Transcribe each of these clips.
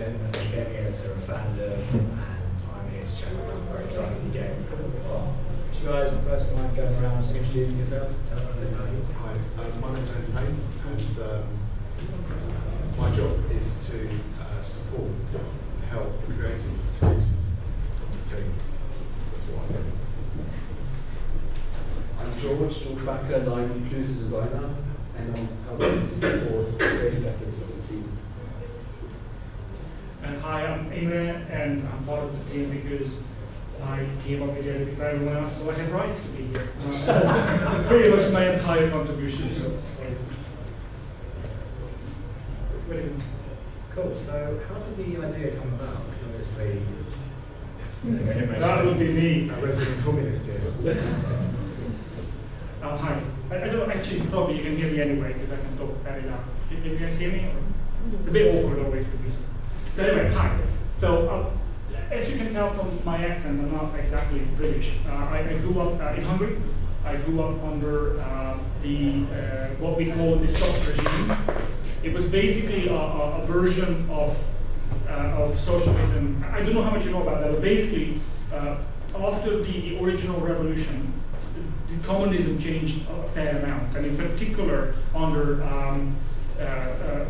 Julian, a gaming editor of Fandom, and I'm here to chat about a very exciting game called Farm. Would you guys first mind going around just introducing yourself? Tell us a bit about you. Hi, my name's Andy Payne, and my job is to support, help the creative producers of the team. That's what I do. I'm George Backer, and I'm the producer designer, and I'm helping to support the creative efforts of the team. Hi, I'm Imre, and I'm part of the team because I came up with the idea before everyone else, so I have rights to be here. That's pretty much my entire contribution. So, It's really cool. So, how did the idea come about? Because obviously, that would be me. A resident communist here. Hi. I don't actually, probably you can hear me anyway because I can talk very loud. Can you guys hear me? It's a bit awkward always with this. So anyway, hi. So as you can tell from my accent, I'm not exactly British. I grew up in Hungary. I grew up under what we call the soft regime. It was basically a version of socialism. I don't know how much you know about that, but basically after the original revolution, the communism changed a fair amount, and in particular under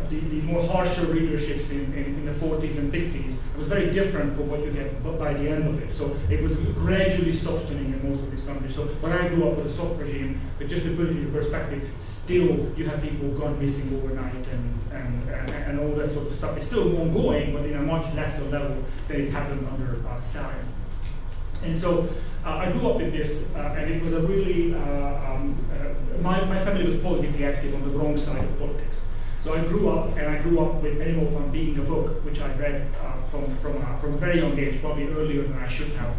the more harsher leaderships in the 40s and 50s. It was very different from what you get by the end of it. So it was gradually softening in most of these countries. So when I grew up with a soft regime, but just to put it into perspective, still you have people gone missing overnight and all that sort of stuff. It's still ongoing, but in a much lesser level than it happened under Stalin. And so I grew up with this, and it was a really, my family was politically active on the wrong side of politics. So I grew up with Animal Farm being a book, which I read from a very young age, probably earlier than I should have.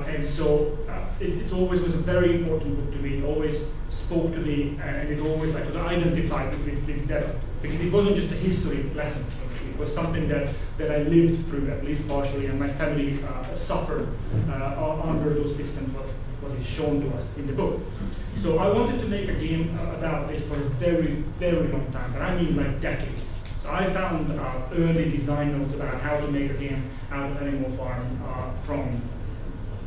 And so it always was a very important book to me. It always spoke to me, and it always, I could identify with that, because it wasn't just a history lesson for me. It was something that I lived through, at least partially, and my family suffered under those systems, what is shown to us in the book. So I wanted to make a game about this for a very, very long time, but I mean like decades. So I found early design notes about how to make a game out of Animal Farm from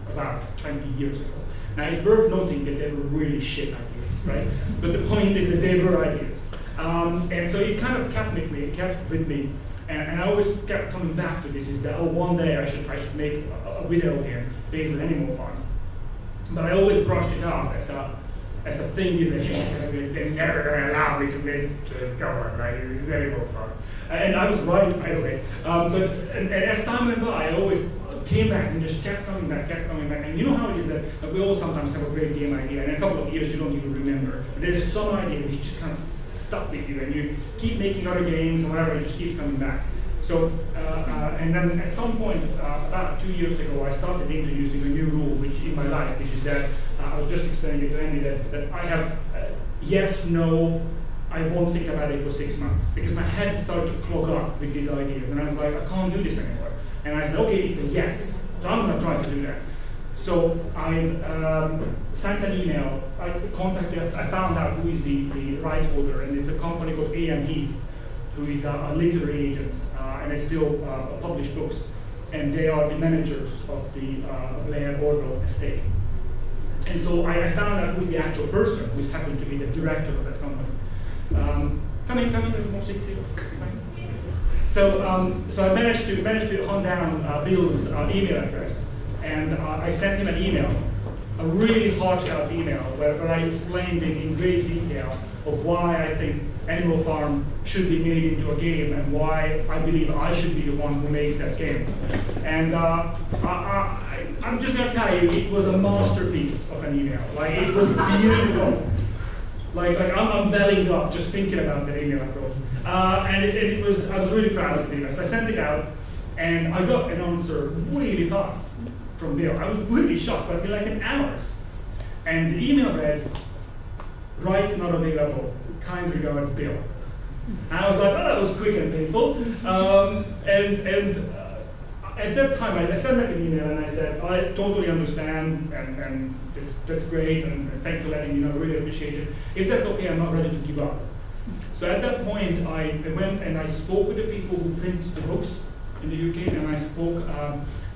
about 20 years ago. Now it's worth noting that they were really shit ideas, right? But the point is that they were ideas. And so it kind of kept with me. And I always kept coming back to this, is that one day I should make a video game based on Animal Farm. But I always brushed it off as a thing is that they're never going to allow me to make the cover, right? This is Animal Farm. And I was right, by the way. But as time went by, I always came back and just kept coming back. And you know how it is that we all sometimes have a great game idea, and in a couple of years you don't even remember. But there's some idea that just kind of stuck with you, and you keep making other games or whatever, it just keeps coming back. So, and then at some point, about 2 years ago, I started introducing a new rule in my life, which is that, I was just explaining it to Andy, that I have yes, no, I won't think about it for 6 months, because my head started to clog up with these ideas, and I was like, I can't do this anymore. And I said, okay, it's a yes, so I'm going to try to do that. So I sent an email, I found out who is the rights holder, and it's a company called A.M. Heath, who is a literary agent, and they still publish books, and they are the managers of the Blair Orville estate. And so I found out who is the actual person, who happened to be the director of that company. Come in, there's more seats here. So I managed to hunt down Bill's email address, and I sent him an email, a really heartfelt email, where I explained in great detail of why I think Animal Farm should be made into a game, and why I believe I should be the one who makes that game. And I'm just going to tell you, it was a masterpiece of an email. Like, it was beautiful. Like I'm welling up just thinking about the email I wrote. And I was really proud of the email. So I sent it out, and I got an answer really fast from Bill. I was really shocked, but like in hours. And the email read, "Rights not available. Kind regards, Bill." And I was like, oh, that was quick and painful. At that time, I sent back an email and I said, I totally understand, and that's great, and thanks for letting me know, I really appreciate it. If that's okay, I'm not ready to give up. So at that point, I went and I spoke with the people who print the books, in the UK, and I spoke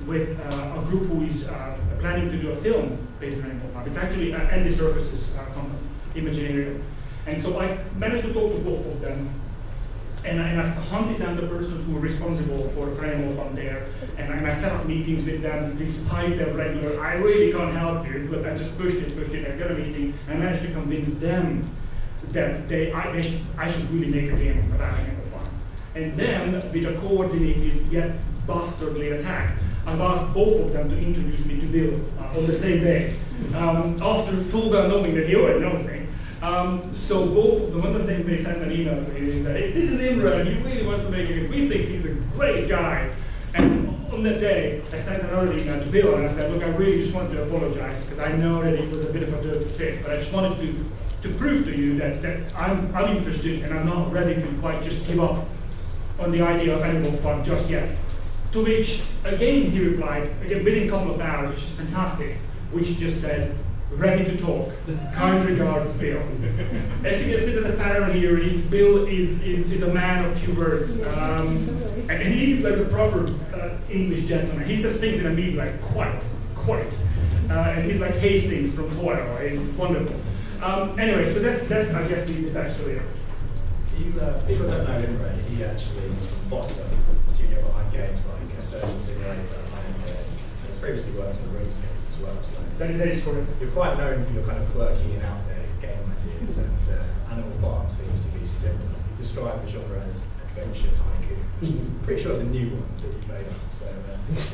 with a group who is planning to do a film based on Animal Farm. It's actually Andy Serkis's company, Imagineering. And so I managed to talk to both of them, and I hunted down the persons who were responsible for Animal Farm there, and I set up meetings with them despite their regular, I really can't help you, but I just pushed it, I got a meeting, and I managed to convince them that I should really make a game about Animal Farm. And then, with a coordinated yet bastardly attack, I've asked both of them to introduce me to Bill on the same day, after full well knowing that he already knows me. So both of them on the same day sent an email to me that, hey, this is Imran, he really wants to make it, we think he's a great guy. And on that day, I sent another email to Bill and I said, look, I really just wanted to apologize because I know that it was a bit of a dirty trick, but I just wanted to prove to you that I'm interested and I'm not ready to quite just give up on the idea of Animal Farm just yet. To which, again, he replied, again, within a couple of hours, which is fantastic, which just said, ready to talk. Kind regards, Bill. As you can see, there's a pattern here. Bill is a man of few words. And he's like a proper English gentleman. He says things in a meeting like, quite. And he's like Hastings from Foyle. It's wonderful. Anyway, so that's I guess, the backstory. So people don't know Imran. He actually was the boss of the studio behind games like Surgeon Simulator, Iron Birds. He's previously worked on RuneScape as well. So That is correct. you're quite known for your kind of quirky and out there game ideas, and Animal Farm seems to be similar. You describe the genre as adventure tycoon. Pretty sure it's a new one that you made up. So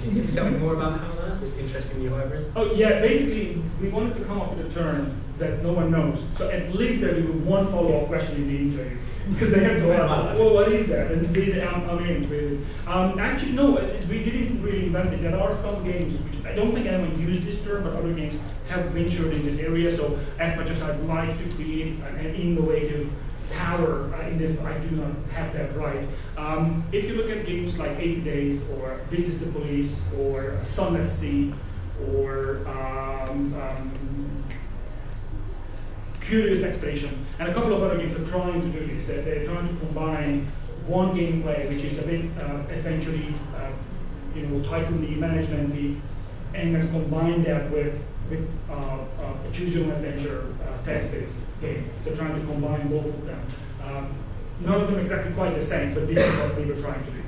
can you tell me more about how this interesting new hybrid? Oh yeah, basically we wanted to come up with a term that no one knows. So at least there will be one follow-up question in the interview. Because they have to ask, well, what is that? And see the answer really. Actually, no, we didn't really invent it. There are some games which I don't think anyone used this term, but other games have ventured in this area. So as much as I'd like to create an innovative power in this, I do not have that right. If you look at games like 80 Days, or This is the Police, or Sunless Sea, or Curious Expedition, and a couple of other games are trying to do this. They're trying to combine one gameplay, which is a bit adventure-y, tycoon-y, management-y, and then combine that with a choose-your-own-adventure text-based game. They're trying to combine both of them. None of them exactly quite the same, but this is what we were trying to do.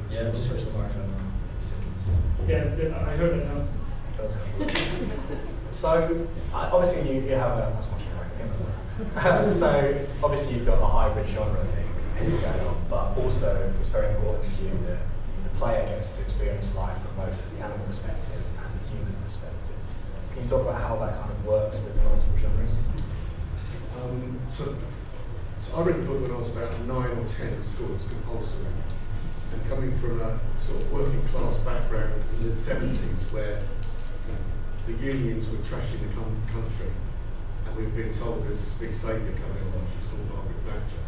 Yeah, just switch the microphone on. Yeah, I heard that now. So, obviously you have a, that's much right, so, obviously you've got a hybrid genre thing going on, but also it's very important to you that the player gets to experience life from both the animal perspective and the human perspective. So can you talk about how that kind of works with the multiple genres? So I read the book when I was about 9 or 10 at school. It was compulsory. And coming from a sort of working class background in the 70s where the unions were trashing the country, and we were being told there's this big saviour coming along, which was called Margaret Thatcher.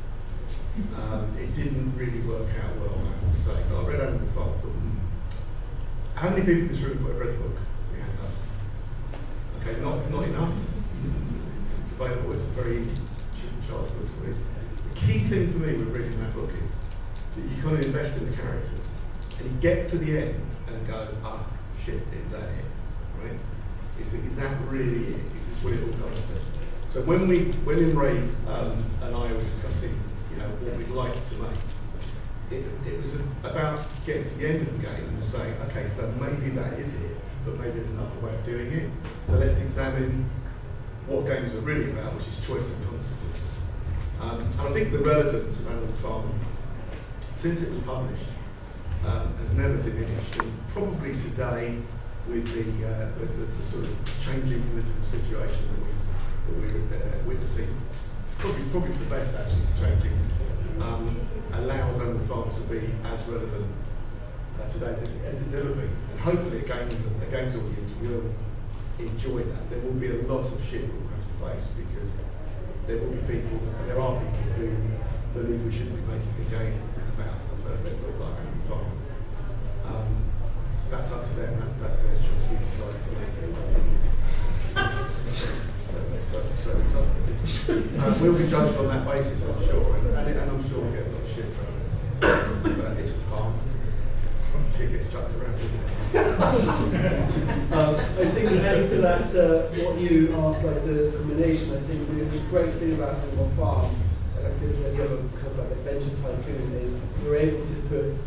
It didn't really work out well, I have to say. But I read Animal Farm and thought, how many people in this room have read the book? We hands up. Okay, not enough. It's available, it's a very easy charge book to read. The key thing for me with reading that book is that you kind of invest in the characters, and you get to the end and go, shit, is that it? Right? Is that really it? Is this what it all comes to? So when Imre and I were discussing, what we'd like to make, it was about getting to the end of the game and saying, okay, so maybe that is it, but maybe there's another way of doing it. So let's examine what games are really about, which is choice and consequence. And I think the relevance of Animal Farm, since it was published, has never diminished. And probably today, with the sort of changing political situation that we're witnessing, probably for the best actually, it's changing, allows Animal Farm to be as relevant today as it's ever been. And hopefully a games audience will enjoy that. There will be a lot of shit we'll have to face because there will be people, and there are people who believe we shouldn't be making a game about a perfect look like Animal Farm. That's up to them, that's their choice, we decided to make it. So we'll be judged on that basis, I'm sure, and kid gets chucked around, isn't it? I think adding to that, what you asked, like the combination, I think the great thing about Animal Farm, like this idea of a kind of like adventure tycoon, is you're able to put a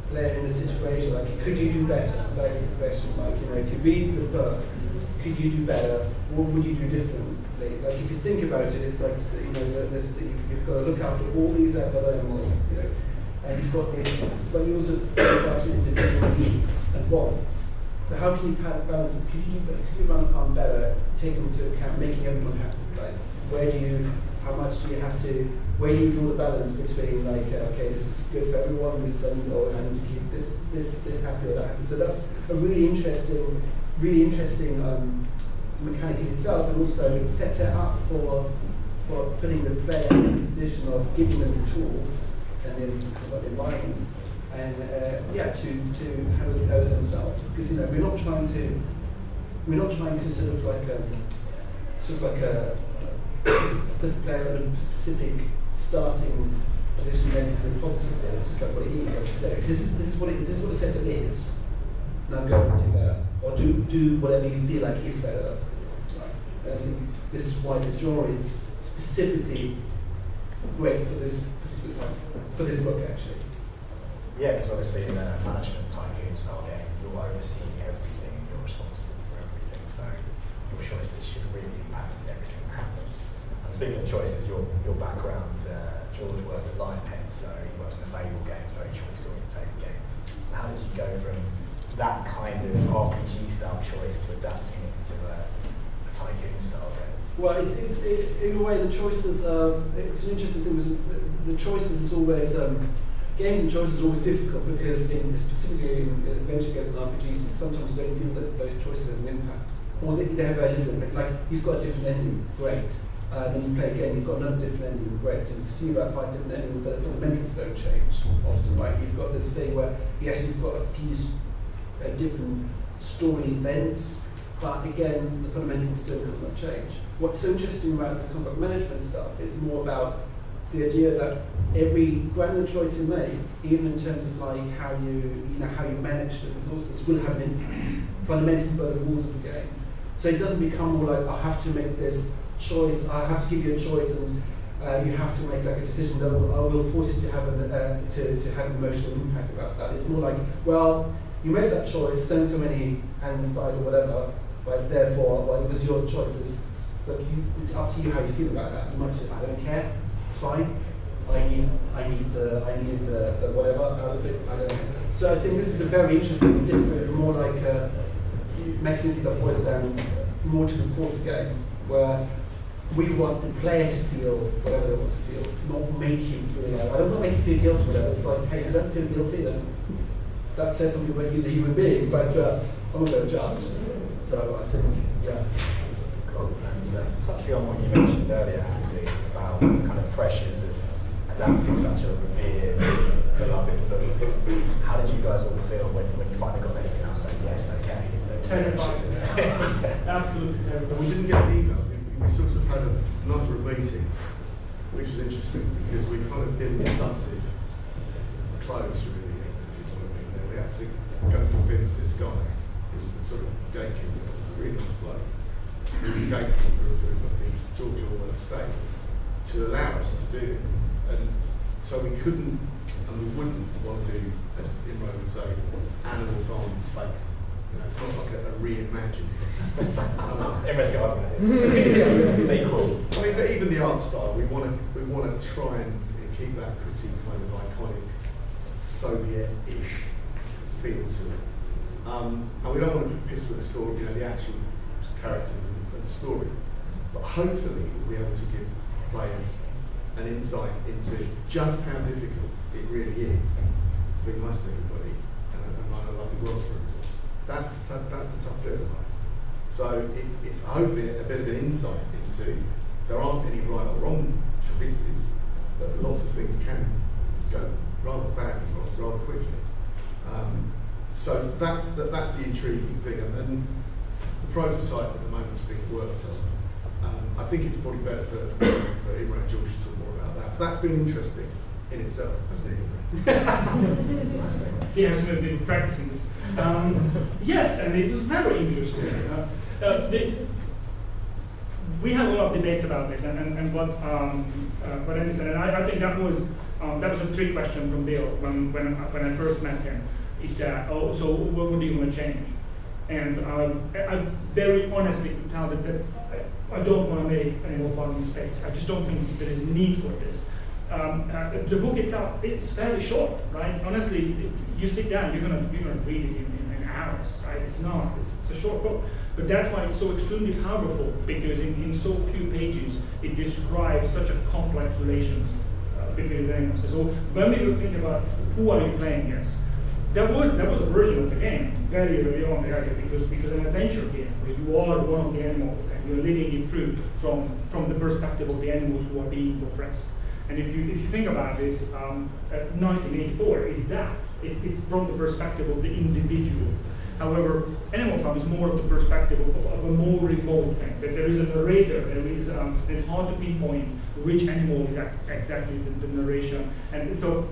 player in a situation like, could you do better? That is the question. Like, you know, if you read the book, could you do better? What would you do differently? Like, if you think about it, it's like, you know, you've got to look after all these other animals, you know, and you've got this, but you also think about individual needs and wants. So how can you balance this? Could you run a farm better, take into account making everyone happy? Like, how much do you have to, where do you draw the balance between like, okay, this is good for everyone, this is or I need to keep this happy or that happy. So that's a really interesting mechanic in itself, and also it sets it up for putting the player in a position of giving them the tools and then the environment, and to handle it over themselves. Because, you know, we're not trying to sort of like put the player in a specific starting position then to the positive bit. It's just like what it is, like you say. This is what the setup is. Now go and do better, or do whatever you feel like is better. Right. I think this is why this draw is specifically great for this particular time, for this book actually. Yeah, because obviously in a management tycoon style game, you're overseeing everything, you're responsible for everything, so your choices should really impact everything that happens. And speaking of choices, your background, George worked at Lionhead, so you worked in the Fable games, very choice-oriented games. So how did you go from that kind of RPG style choice to adapting it into a tycoon style game? Well, it's in a way the choices. It's an interesting thing. The choices is always games and choices are always difficult because, specifically in adventure games and RPGs, sometimes you don't feel that those choices have an impact, or they have very little impact. Like, you've got a different ending, great. Then you play again, you've got another different ending, great. So you see about 5 different endings, but the fundamentals don't change often. Right? You've got this thing where yes, you've got a few different story events, but again, the fundamentals still do not change. What's so interesting about this combat management stuff is more about the idea that every granular choice you make, even in terms of like how you manage the resources, will have an impact fundamentally by the rules of the game. So it doesn't become more like I have to make this choice, I have to give you a choice, and you have to make like a decision that I will force you to have to have an emotional impact about that. It's more like, well, you made that choice, so many animals died or whatever, but therefore, well, it was your choice. It's up to you how you feel about that. You might say, I don't care, it's fine. I need the whatever out of it. I don't know. So I think this is a very interesting, different, more like a mechanism that boils down more to the course game, where we want the player to feel whatever they want to feel, not make you feel like, I don't want to make you feel guilty, whatever. It's like, hey, if you don't feel guilty, then that says something about you as a human being, but I'm not going to judge. So I think, yeah. Cool. And touching on what you mentioned earlier, Andy, about kind of pressures of adapting such a revered, beloved book. How did you guys all feel when you finally got there and saying, yes, okay? Terrified. Absolutely terrified. We didn't get the email, did we? We sort of had a number of meetings, which was interesting because we kind of did an assumptive close, really, if you know what I mean. We had to go and convince this guy, who was the sort of gatekeeper, who was a really nice bloke, who was the gatekeeper of the George Orwell estate, to allow us to do it. And so we couldn't, and we wouldn't want to do, as Imran would say, Animal Farm in space. You know, it's not like a reimagining. Everyone's got a sequel. I mean, but even the art style, we want to try and keep that pretty kind of iconic Soviet-ish feel to it. And we don't want to piss with the story, you know, the actual characters and the story. But hopefully we'll be able to give players an insight into just how difficult it really is to be nice to everybody and run a lovely world for everyone. That's the tough bit of life. So it's hopefully a bit of an insight into there aren't any right or wrong choices, but lots of things can go rather badly rather quickly. So that's the intriguing thing, and the prototype at the moment is being worked on. I think it's probably better for Imran and George to talk more about that. But that's been interesting in itself. That's it. See how smooth people practicing this. Yes, and it was very interesting. We had a lot of debates about this, and what Andy said, and I think that was a trick question from Bill when I first met him. Is that, oh, so what do you want to change? And I very honestly could tell that I don't want to make animal farming space. I just don't think there is need for this. The book itself, it's fairly short, right? Honestly, you sit down, you're gonna read it in hours, right? It's a short book. But that's why it's so extremely powerful, because in so few pages, it describes such a complex relations between the animals. So when we were thinking about who are you playing against, that was a version of the game very early on, because an adventure game where you are one of the animals and you're living it through from the perspective of the animals who are being oppressed. And if you think about this, 1984 is that. It's from the perspective of the individual. However, Animal Farm is more of the perspective of a more remote thing. That there is a narrator. It's hard to pinpoint which animal is exactly the narration. And so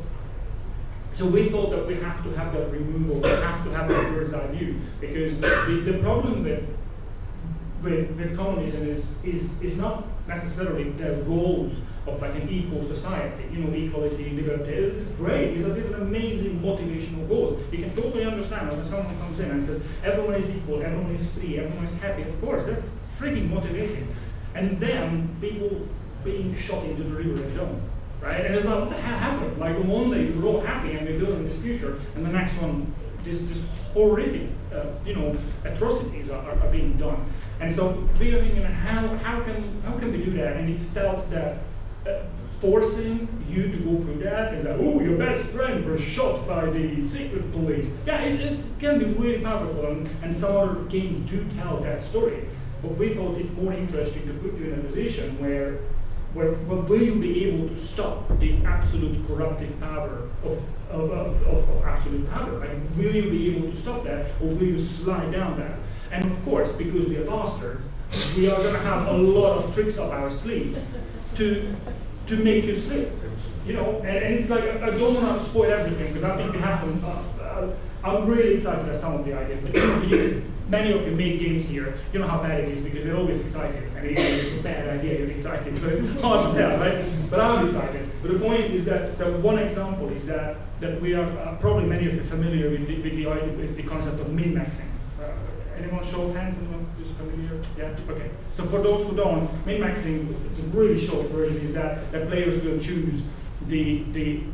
we thought that we have to have that removal. We have to have that bird's eye view, because the problem with communism is not necessarily their goals of like an equal society, equality, liberty. It's great. These are amazing motivational goals. You can totally understand when someone comes in and says, everyone is equal, everyone is free, everyone is happy. Of course, that's freaking motivating. And then people being shot into the river and don't, right? And it's like, what the hell happened? Like one day we're all happy and we're building this future, and the next one, this horrific, atrocities are being done. And so we are thinking, how can we do that? And it felt that forcing you to go through that is like, oh, your best friend was shot by the secret police. Yeah, it can be really powerful, and some other games do tell that story. But we thought it's more interesting to put you in a position where will you be able to stop the absolute corruptive power of absolute power? Like, will you be able to stop that, or will you slide down that? And of course, because we are bastards, we are going to have a lot of tricks up our sleeves to make you slip, and it's like, I don't want to spoil everything, because I think we have some, I'm really excited at some of the ideas. Many of you make games here, you know how bad it is, because we're always excited, and it's a bad idea, you're excited, so it's hard to tell, right? But I'm excited. But the point is that one example is that we are, probably many of you familiar with the concept of min-maxing. Anyone show of hands? Anyone who's familiar? Yeah? Okay. So for those who don't, min-maxing, the really short version is that players will choose the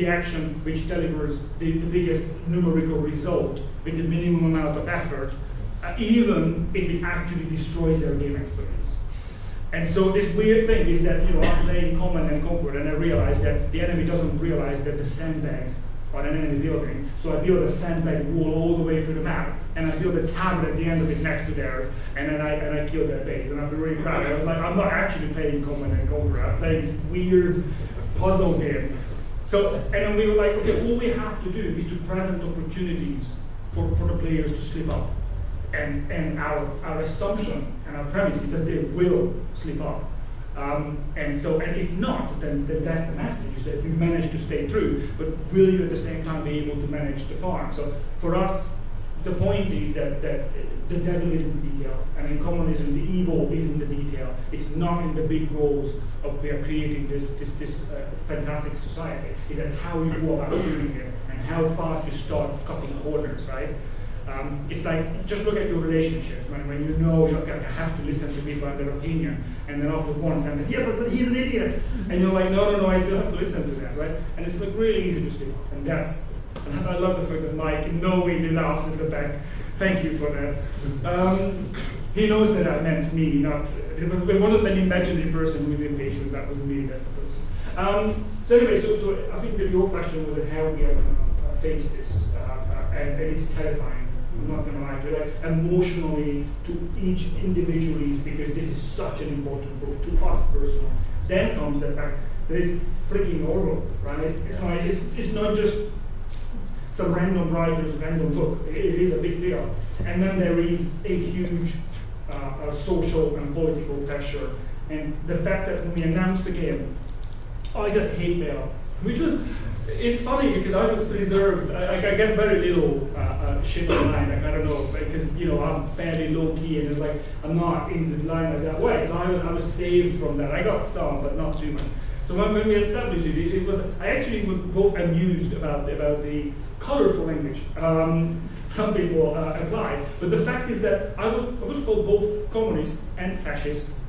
action which delivers the biggest numerical result with the minimum amount of effort, even if it actually destroys their game experience. And so this weird thing is that I'm playing Command and Conquer, and I realize that the enemy doesn't realize that the sandbags on an enemy building. So I build a sandbag wall all the way through the map, and I build a tower at the end of it next to theirs, and then I kill their base, and I'm really proud. I was like, I'm not actually playing Command and Conquer, I'm playing this weird puzzle game. So, and then we were like, okay, all we have to do is to present opportunities for the players to slip up. And our assumption and our premise is that they will slip up. And if not, then that's the message, is that you manage to stay true, but will you at the same time be able to manage the farm? So for us, the point is that the devil is in the detail, and in communism, the evil is in the detail. It's not in the big goals of we are creating this fantastic society. It's that how you go about doing it, and how fast you start cutting corners, right? It's like, just look at your relationship, when you know you have to listen to people and their opinion, and then after one sentence, yeah, but he's an idiot, and you're like, no, I still have to listen to that, right? And it's like really easy to sleep, and I love the fact that Mike knowingly laughs in the back. Thank you for that. He knows that I meant me, it wasn't an imaginary person who is impatient, that was me, that's the person. So anyway, so I think that your question was how we are going to face this, and it's terrifying. I'm not going to lie to you, emotionally to each individually, because this is such an important book to us personally. Then comes the fact that it's freaking Orwell, right? It's not just some random writer's random book. It is a big deal. And then there is a huge social and political pressure. And the fact that when we announced the game, I got hate mail which was, it's funny because I was preserved. I get very little shit online. Like, I don't know, because I'm fairly low key and it's like I'm not in the limelight that way. So I was saved from that. I got some, but not too much. So when we established it was I actually was both amused about the colorful language. Some people apply, but the fact is that I was called both communist and fascist,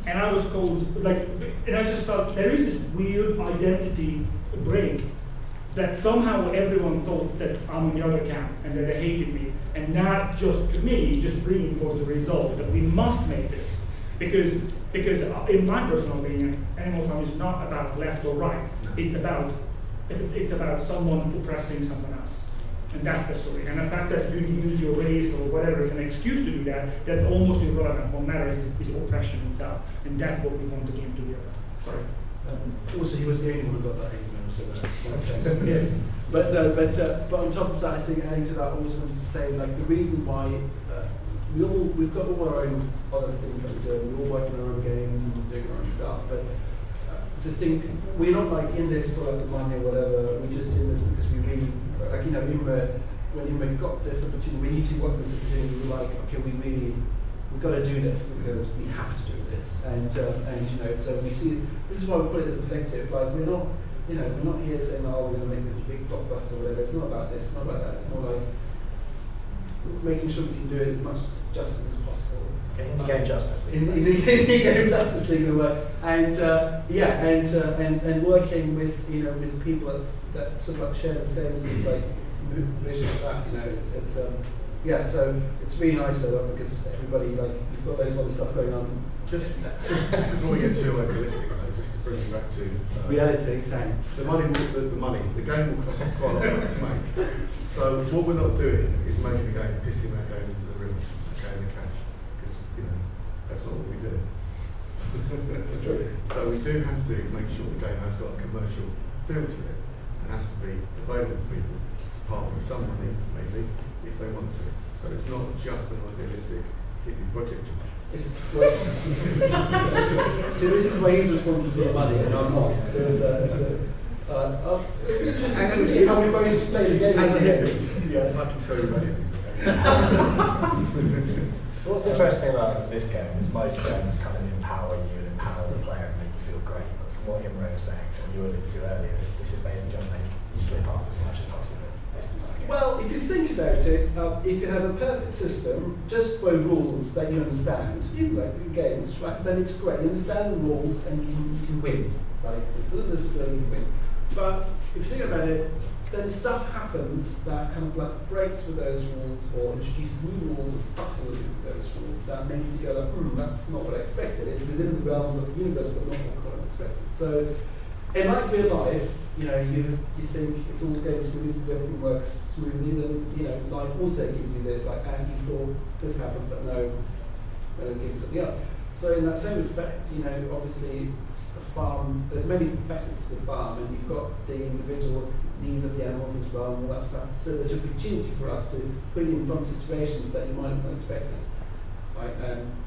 and I was called and I just felt there is this weird identity break that somehow everyone thought that I'm in the other camp and that they hated me, and that just to me just reinforced the result that we must make this because in my personal opinion, Animal Farm is not about left or right. It's about someone oppressing someone else. And that's the story. And the fact that you use your race or whatever as an excuse to do that, that's almost irrelevant. What matters is oppression itself. And that's what we want the game to be about. Sorry. Also, he was the only one who got that 8 so that makes sense. Yes. But on top of that, I think adding to that, I also wanted to say, like, the reason why we've got all our own other things that we do. We all work on our own games and doing our own stuff. But to think, we're not like in this for like the money or whatever. We're just in this because we really, like, when Imre got this opportunity, we need to work this opportunity. We were like, okay, we've got to do this because we have to do this. And so we see, this is why we put it as a collective. Like, we're not here saying, oh, we're going to make this big blockbuster or whatever. It's not about this. It's not about that. It's more like making sure we can do it as much justice as possible. In the game Justice League. In the game Justice League, and working with with people that sort of like share the same sort of like vision of that. So it's really nice though because everybody you've got loads of other stuff going on. Just before we get too idealistic, just to bring you back to reality. Thanks. The money, the game will cost quite a lot of money to make. So what we're not doing is making the game pissing that game into the river, okay, the cash, because that's not what we do. So we do have to make sure the game has got a commercial feel to it and has to be available for people to partner with some money, maybe, if they want to. So it's not just an idealistic hippie project. So this is why he's responsible for the money and I'm not. Just see how we both play the game. As a hippie, I can tell you about hippies. So what's interesting about this game is most games kind of empower you and empower the player and make you feel great. But from what Imre was saying, and you alluded to earlier, this is basically going to make you slip up as much as possible. Well, if you think about it, if you have a perfect system, just by rules that you understand, like games, right, then it's great. You understand the rules and you can win. Right? There's you win. But if you think about it, then stuff happens that kind of like breaks with those rules or introduces new rules or fucks with those rules that makes you go like, that's not what I expected. It's within the realms of the universe, but not what I expected. So, in like real life, you think it's all going smoothly because everything works smoothly, then life also gives you this, like, and you thought this happens, but no, it'll give you something else. So in that same effect, obviously a farm, there's many facets to the farm, and you've got the individual needs of the animals as well, and all that stuff. So there's an opportunity for us to put you in front of situations that you might have not expected. Right?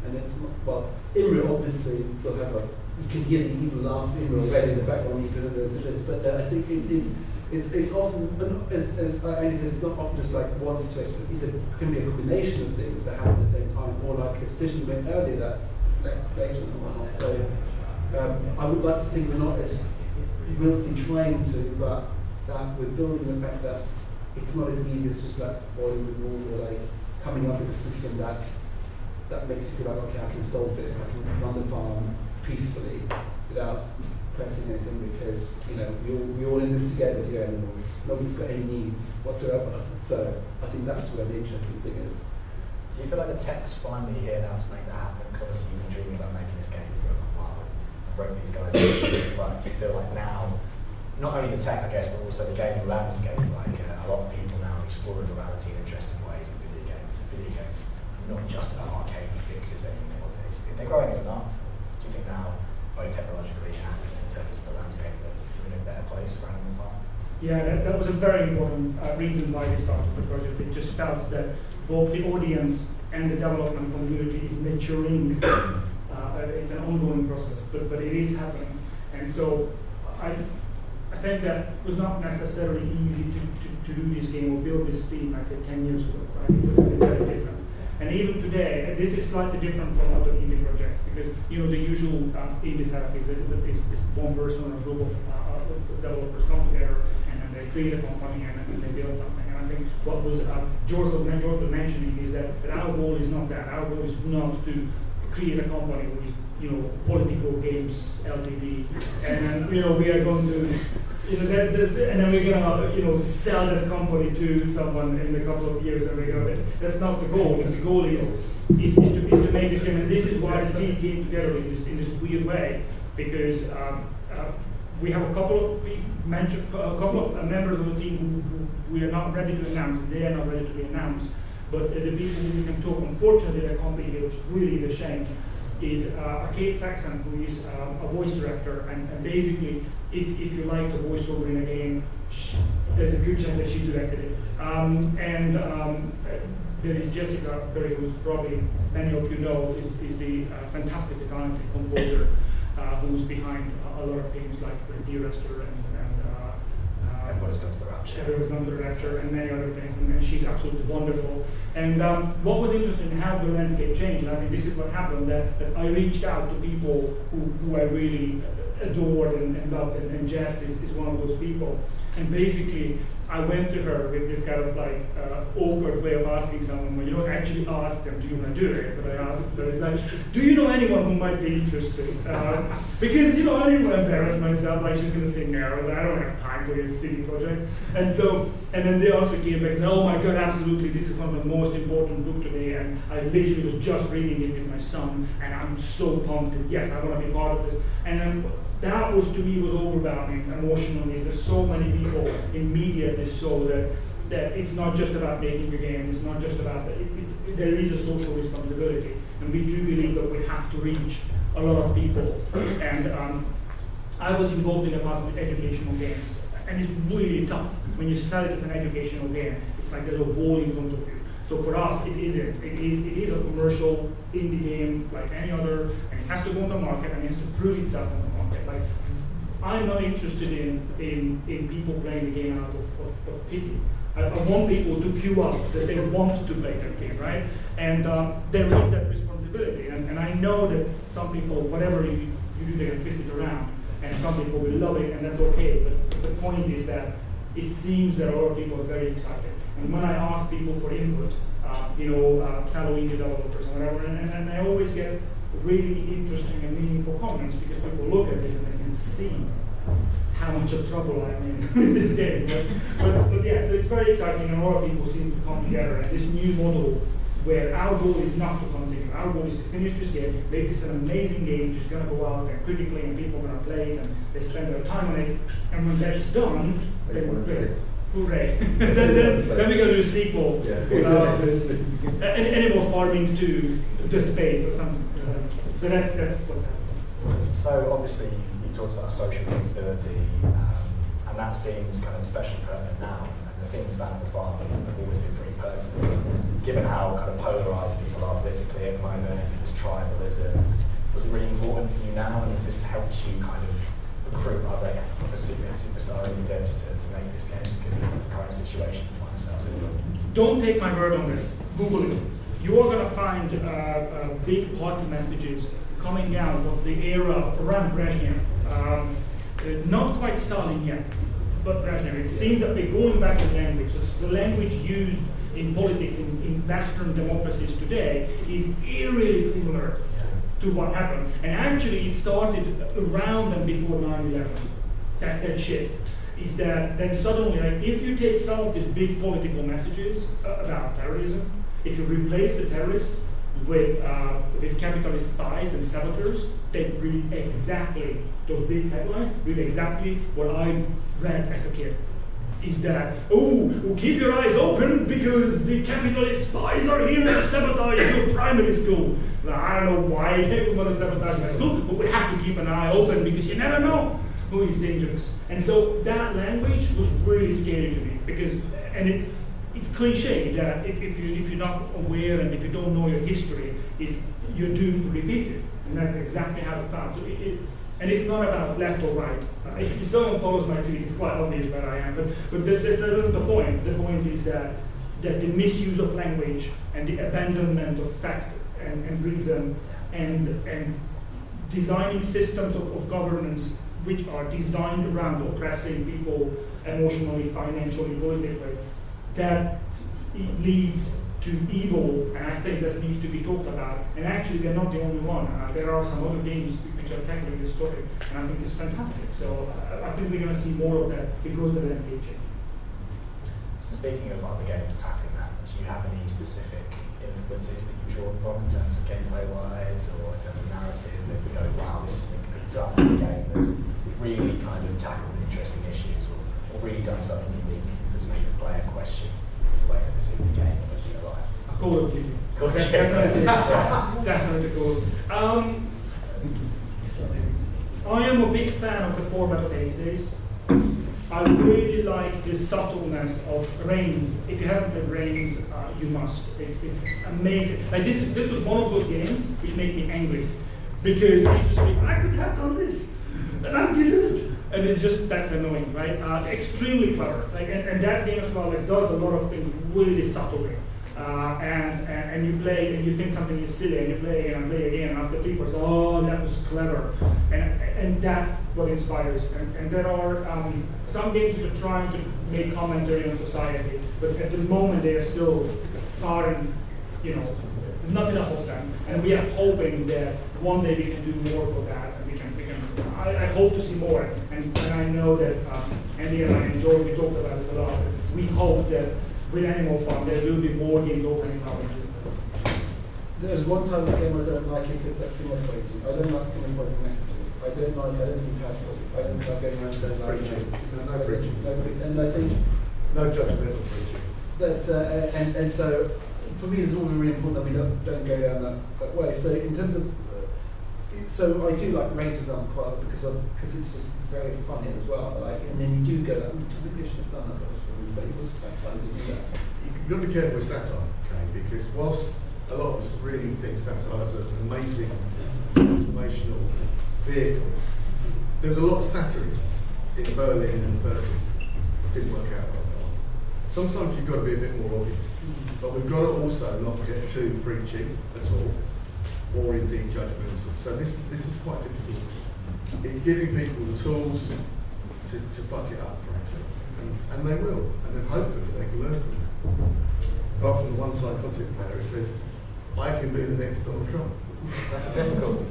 And it's not, well, Imre obviously will have you can hear the evil laugh already in the background, but I think it's often, as Andy said, it's not often just like one situation. It can be a combination of things that happen at the same time, or like a decision made earlier that affects later and whatnot. So I would like to think we're not as willfully trying to, but that we're building the fact that it's not as easy as just like following the rules or like coming up with a system that makes you feel like, okay, I can solve this, I can run the farm peacefully without pressing anything because we're all in this together, dear animals. Nobody's got any needs whatsoever. So I think that's where the interesting thing is. Do you feel like the tech's finally here now to make that happen? Because obviously you've been dreaming about making this game for a while. I wrote these guys but do you feel like now, not only the tech I guess, but also the gaming landscape, like a lot of people now explore morality in interesting ways in video games. Not just about arcade fixes anymore. They're growing as an art. Do you think now, both technologically and in terms of the landscape, that we're in a better place for Animal Farm? Yeah, that was a very important reason why we started the project. It just felt that both the audience and the development community is maturing. It's an ongoing process, but it is happening. And so I I think that was not necessarily easy to do this game or build this team, I'd say 10 years ago, right? It was very different. And even today, this is slightly different from other indie projects because, you know, the usual indie setup is one person or a group of developers come together and then they create a company and they build something. And I think what was George was mentioning is that our goal is not that. Our goal is not to create a company with, you know, political games Ltd. And then, you know, we are going to, you know, and then we're gonna, you know, sell that company to someone in a couple of years, and we're gonna. That's not the goal. The goal is to make this game, and this is why the team came together in this weird way, because we have a couple of members of the team who we are not ready to announce. They are not ready to be announced, but the people who we can talk. Unfortunately, they can't be here, which really is a shame. Is Kate Saxon, who is a voice director, and basically, if you like the voiceover in a game, there's a good chance that she directed it. There is Jessica Berry, who's probably many of you know, is the fantastic talented composer who's behind a lot of games like Dear Esther and Everybody's Done the Rapture. Everybody's Done the Rapture and many other things, and she's absolutely wonderful. And what was interesting in how the landscape changed, and I think this is what happened, that I reached out to people who I really adored and loved, and Jess is one of those people. And basically, I went to her with this kind of like awkward way of asking someone, well, you don't actually ask them, do you want to do it? But I asked her, it's like, do you know anyone who might be interested? Because, you know, I didn't want to embarrass myself, like she's going to say no, I was like, I don't have time for your silly project. And then they also came back and said, oh my God, absolutely, this is one of the most important books today, and I literally was just reading it with my son, and I'm so pumped that, yes, I want to be part of this. And then that was, to me, was overwhelming emotionally. There's so many people in media that saw that it's not just about making the game, it's not just about, there is a social responsibility, and we do believe that we have to reach a lot of people. And I was involved in the past with educational games, and it's really tough. When you sell it as an educational game, it's like there's a wall in front of you. So for us, it isn't. It is a commercial indie game like any other, and it has to go on the market, and it has to prove itself on the market. Like, I'm not interested in people playing the game out of pity. I want people to queue up, that they want to play that game, right? And there is that responsibility. And I know that some people, whatever you do, they can twist it around, and some people will love it, and that's okay. But the point is that it seems that a lot of people are very excited. And when I ask people for input, fellow indie developers and whatever, and I always get really interesting and meaningful comments, because people look at this and they can see how much of trouble I'm in with this game. But yeah, so it's very exciting, and a lot of people seem to come together, and this new model where our goal is not to continue. Our goal is to finish this game, make this an amazing game, just going to go out there critically, and people are going to play it, and they spend their time on it, and when that's done, then great. Hooray. then we're going to do a sequel. Yeah. Any more farming to the space or something. So that's what's happening. So obviously you talked about social responsibility, and that seems kind of especially pertinent now. And the things about the farm have always been pretty pertinent. Given how kind of polarised people are politically at the moment, if it was tribalism, was it really important for you now, and has this helped you kind of recruit other superstar indie devs to make this game because of the current situation we find ourselves in? Don't take my word on this. Google it. You are going to find big party messages coming out of the era of around Brezhnev. Not quite Stalin yet, but Brezhnev. It seems that we're going back in language. The language used in politics in Western democracies today is eerily similar to what happened. And actually it started around and before 9/11, that shift. Is that then suddenly, like, if you take some of these big political messages about terrorism, if you replace the terrorists with capitalist spies and saboteurs, they read exactly, those big headlines, read exactly what I read as a kid. Is that, keep your eyes open because the capitalist spies are here to sabotage your primary school. Now, I don't know why they would want to sabotage my school, but we have to keep an eye open because you never know who is dangerous. And so that language was really scary to me, because, and it's cliche that if you're not aware and if you don't know your history, you're doomed to repeat it. And that's exactly how it felt. So And it's not about left or right. If someone follows my tweet, it's quite obvious where I am. But this isn't the point. The point is that the misuse of language and the abandonment of fact and reason and designing systems of governance which are designed around oppressing people emotionally, financially, politically, that leads to evil, and I think that needs to be talked about. And actually, they're not the only one. There are some other games which are tackling this topic, and I think it's fantastic. So I think we're going to see more of that because the landscape changes. So speaking of other games tackling that, do you have any specific influences that you draw from in terms of gameplay-wise or in terms of narrative that you go, wow, this is a complete example of a game that's really kind of tackled interesting issues or really done something unique that's made the player question the way that they see the game or they see their life? Call of Duty. Definitely Call of Duty. I am a big fan of the format of 8 days. I really like the subtleness of Reigns. If you haven't played Reigns, you must. It's amazing. Like this was one of those games which made me angry because I just think I could have done this, and I didn't. And it's just that's annoying, right? Extremely clever. Like and that game as well. It does a lot of things really subtly. And you play and you think something is silly and you play again and play again and after 3 parts, oh, that was clever. And that's what inspires. And there are some games which are trying to make commentary on society, but at the moment they are still far and, not enough of them. And we are hoping that one day we can do more for that. And I hope to see more. And I know that Andy and I enjoy, we talked about this a lot. We hope that with Animal Farm, there will be more games opening up. There's one type of game I don't like if it's finger pointing. I don't like finger pointing messages. I don't think it's helpful. I don't like going around saying like, no preaching. And I think no judgmental preaching. That and so for me it's always really important that we don't go down that way. So in terms of so I do like Reigns example quite a lot because it's just very funny as well. Like and then you do go like, maybe I should have done that. But it was quite fun to do that. You've got to be careful with satire, okay? Because whilst a lot of us really think satire is an amazing transformational vehicle, there was a lot of satirists in Berlin in the 30s. Didn't work out very well. Sometimes you've got to be a bit more obvious, but we've got to also not get too preachy at all, or indeed judgmental. So this is quite difficult. It's giving people the tools to fuck it up, frankly. And they will, and then hopefully they can learn from it. Apart from the one psychotic player who says, I can be the next Donald Trump. That's the difficulty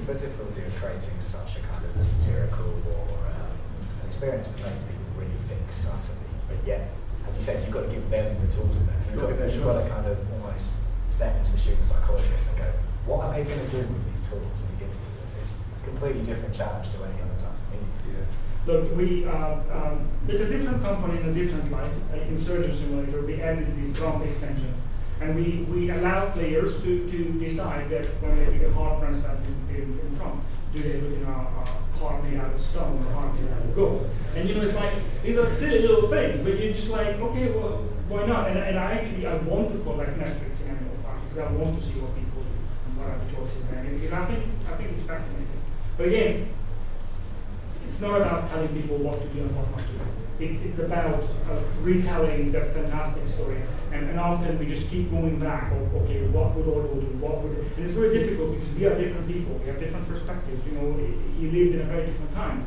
of creating such a kind of satirical or an experience that makes people really think subtly. But yet, as you said, you've got to give them the tools there. You've got to kind of almost step into the shoes of the psychologist and go, what are they going to do with these tools when you get into it? It's a completely different challenge to any other time. Yeah. Look, with a different company in a different life, in Surgeon Simulator, we added the Trump extension. And we allow players to decide that when they do a heart transplant in Trump, do they put a heart made out of stone or a heart made out of gold? And it's like, these are silly little things, but you're just like, okay, well, why not? And I want to collect Netflix in Animal Farm because I want to see what people do and what are the choices there. Because I think it's fascinating. But again, it's not about telling people what to do and what not to do. It's about retelling that fantastic story. And often we just keep going back, okay, what would Orwell do? And it's very difficult because we are different people, we have different perspectives. He lived in a very different time.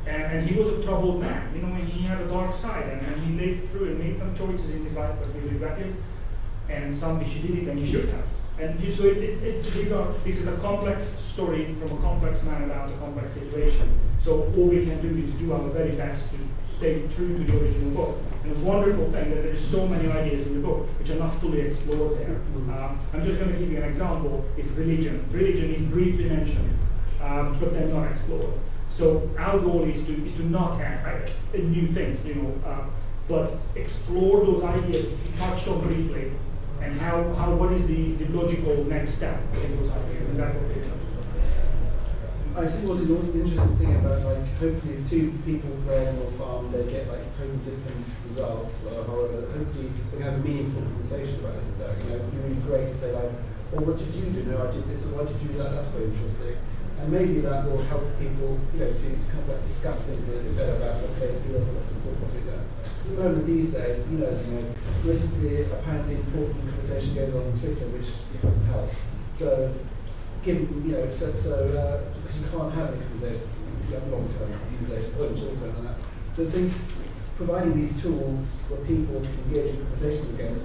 And he was a troubled man, and he had a dark side, and he lived through and made some choices in his life that we regretted, and some which he didn't and he should have. And so this is a complex story from a complex man about a complex situation. So all we can do is do our very best to stay true to the original book. And a wonderful thing that there is so many ideas in the book which are not fully explored there. I'm just going to give you an example. It's religion. Religion is briefly mentioned, but they're not explored. So our goal is to not add new things, but explore those ideas which we touched on briefly. And what is the logical next step in those ideas, and that's what we're doing. I think what's the interesting thing about hopefully if two people play Animal Farm, they get totally different results, or however, hopefully we can have a meaningful conversation about it. It'd be really great to say well, what did you do? No, I did this, or why did you do that? That's very interesting. And maybe that will help people, to kind of like discuss things a little bit better about what they feel and what's important to them. Because at the moment these days, most of the apparently important conversation goes on Twitter, which doesn't help. So, given, because you can't have any conversations, you have long-term conversations, or short-term and that. So I think providing these tools for people to engage in conversations again,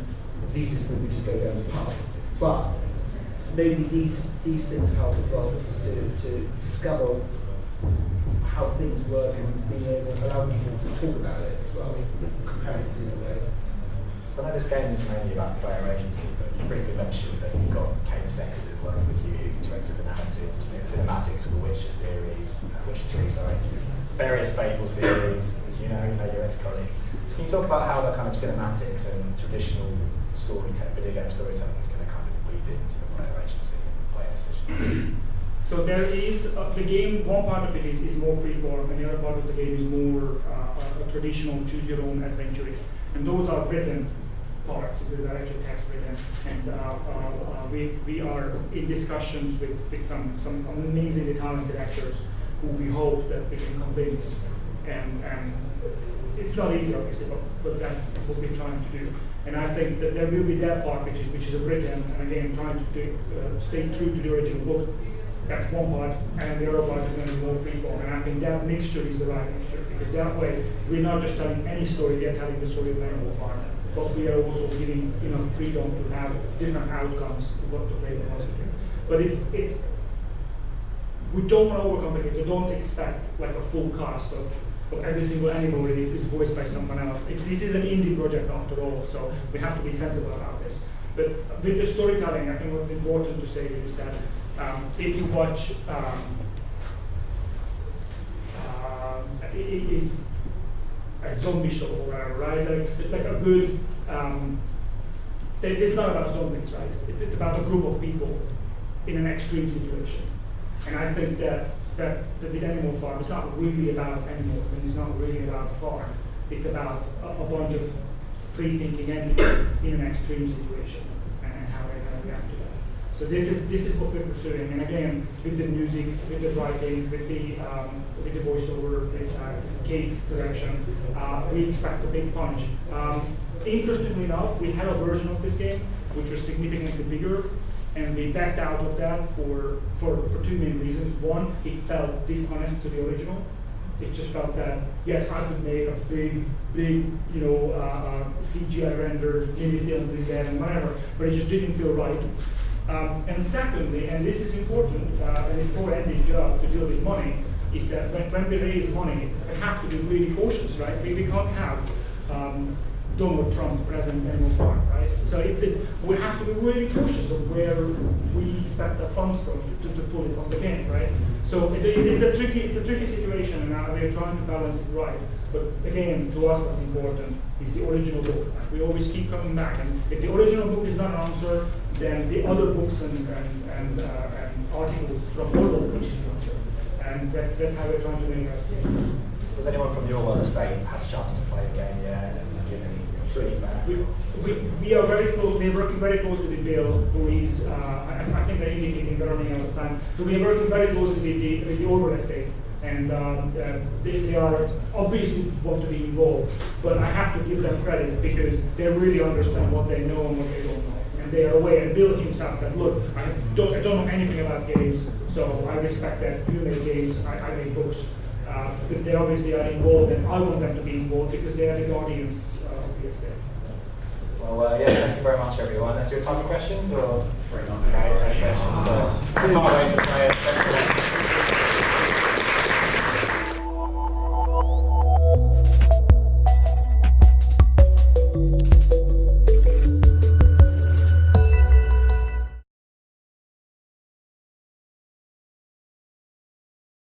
the easiest would be just go down the path. But maybe these things help as well, just to discover how things work and being able to allow people to talk about it as well, comparatively in a way. So I know this game is mainly about player agency, but you briefly mentioned that you've got Kate Sexton working with you to enter the cinematics of the Witcher series, Witcher 3, sorry, various Fable series, as you know your ex-colleague. So can you talk about how the kind of cinematics and traditional video game storytelling is going to kind of weave into the player agency and player decisions? So there is the game. One part of it is more freeform, and the other part of the game is more a traditional choose your own adventure. And those are written parts. These are actual text written, and we are in discussions with some amazingly talented actors who we hope that we can convince. And it's not easy, obviously, but that's what we're trying to do. And I think that there will be that part which is written, and again trying to stay true to the original book. That's one part, and the other part is going to be more freeform. And I think that mixture is the right mixture, because that way we're not just telling any story, we are telling the story of Animal Farm, but we are also giving freedom to have different outcomes to what the player wants to do. But it's we don't want to overcomplicate, so don't expect like a full cast of every single animal is voiced by someone else. This is an indie project after all, so we have to be sensible about this. But with the storytelling, I think what's important to say is that if you watch a zombie show or whatever, right? Like a good, it's not about zombies, right? It's about a group of people in an extreme situation. And I think that with Animal Farm, it's not really about animals, and it's not really about a farm. It's about a bunch of free-thinking entities in an extreme situation and how they're going to react to that. So this is what we're pursuing. And again, with the music, with the writing, with the voiceover, with Kate's direction, we expect a big punch. Interestingly enough, we had a version of this game which was significantly bigger. And we backed out of that for two main reasons. One, it felt dishonest to the original. It just felt that, yes, I could make a big, CGI rendered mini films in there and whatever, but it just didn't feel right. And secondly, and this is important, and it's for Andy's job to deal with money, is that when we raise money, we have to be really cautious, right? We can't have Donald Trump present Animal Farm, right? So we have to be really cautious of where we expect the funds from to pull it from the game, right? So it's a tricky situation, and we're trying to balance it right. But again, to us, what's important is the original book. We always keep coming back, and if the original book is not an answer, then the other books and articles from all of which is an answer. And that's how we're trying to make our decisions. So has anyone from your estate had a chance to play the game yet and give any feedback? We are very close. We're working very closely with Bill, who is I think they're indicating they're running out of time. So we are working very closely with the Orwell estate, and they are obviously want to be involved. But I have to give them credit because they really understand what they know and what they don't know. And they are aware, and Bill himself said, look, I don't know anything about games, so I respect that you make games, I make books. But they obviously are involved, and I want them to be involved because they are the guardians of the estate. Well, thank you very much, everyone. Is there time for questions? Or? Free on Okay, questions. So, I can't wait to play it.